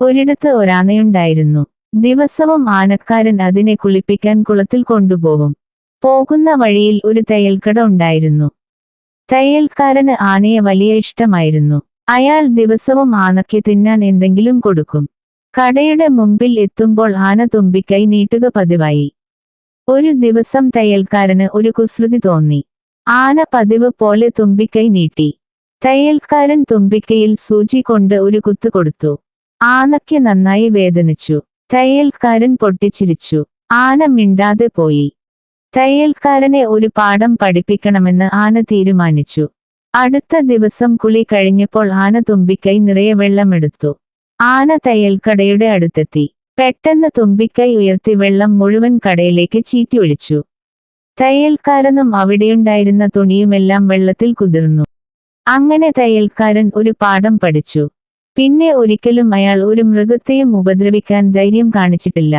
ഒരിടത്ത് ഒരാനയുണ്ടായിരുന്നു. ദിവസവും ആനക്കാരൻ അതിനെ കുളിപ്പിക്കാൻ കുളത്തിൽ കൊണ്ടുപോകും. പോകുന്ന വഴിയിൽ ഒരു തയ്യൽക്കട ഉണ്ടായിരുന്നു. തയ്യൽക്കാരന് ആനയെ വലിയ ഇഷ്ടമായിരുന്നു. അയാൾ ദിവസവും ആനയ്ക്ക് തിന്നാൻ എന്തെങ്കിലും കൊടുക്കും. കടയുടെ മുമ്പിൽ എത്തുമ്പോൾ ആന തുമ്പിക്കൈ നീട്ടുക പതിവായി. ഒരു ദിവസം തയ്യൽക്കാരന് ഒരു കുസൃതി തോന്നി. ആന പതിവ് പോലെ തുമ്പിക്കൈ നീട്ടി. തയ്യൽക്കാരൻ തുമ്പിക്കൈയിൽ സൂചി കൊണ്ട് ഒരു കുത്ത് കൊടുത്തു. ആനയ്ക്ക് നന്നായി വേദനിച്ചു. തയ്യൽക്കാരൻ പൊട്ടിച്ചിരിച്ചു. ആന മിണ്ടാതെ പോയി. തയ്യൽക്കാരനെ ഒരു പാഠം പഠിപ്പിക്കണമെന്ന് ആന തീരുമാനിച്ചു. അടുത്ത ദിവസം കുളി കഴിഞ്ഞപ്പോൾ ആന തുമ്പിക്കൈ നിറയെ വെള്ളമെടുത്തു. ആന തയ്യൽക്കടയുടെ അടുത്തെത്തി. പെട്ടെന്ന് തുമ്പിക്കൈ ഉയർത്തി വെള്ളം മുഴുവൻ കടയിലേക്ക് ചീറ്റി ഒഴിച്ചു. തയ്യൽക്കാരനും അവിടെയുണ്ടായിരുന്ന തുണിയുമെല്ലാം വെള്ളത്തിൽ കുതിർന്നു. അങ്ങനെ തയ്യൽക്കാരൻ ഒരു പാഠം പഠിച്ചു. പിന്നെ ഒരിക്കലും അയാൾ ഒരു മൃഗത്തെയും ഉപദ്രവിക്കാൻ ധൈര്യം കാണിച്ചിട്ടില്ല.